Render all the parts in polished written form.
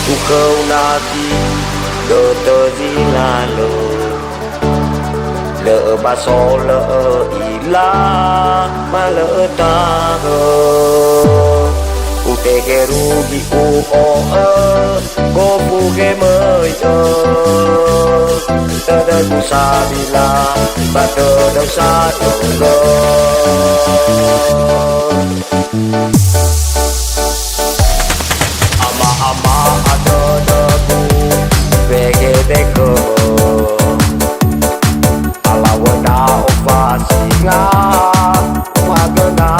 Ku kau nati Đỡ tờ gì là lỡ Lỡ ba so lỡ ý la Mà lỡ ta ngờ U te ke rugi u o ơ Ko pu ke mới ơ Tờ đời ku sa bila Ba tờ đâu sa đâu ngờ Ama ada ku Vege deko Ala wena ova singa Magana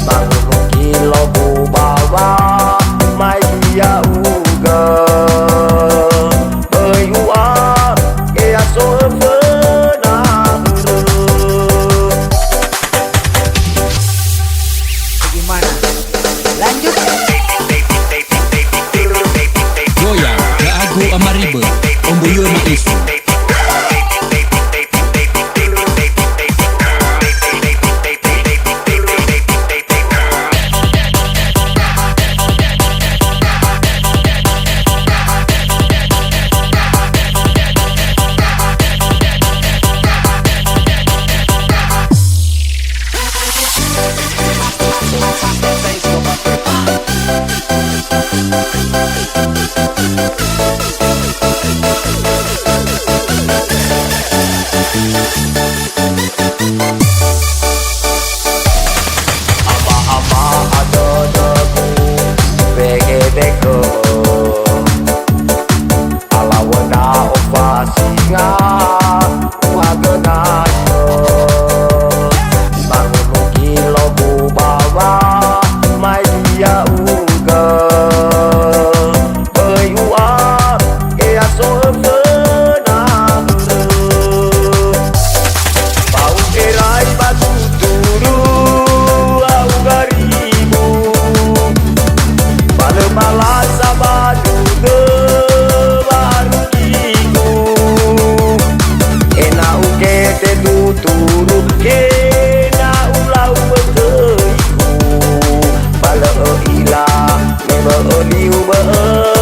Bangun kilo bu bawa Mai dia uga Berua Ea so fena Gimana? Lanjut. Goyang lagu Amaribe Omboyo na isu Liu bơ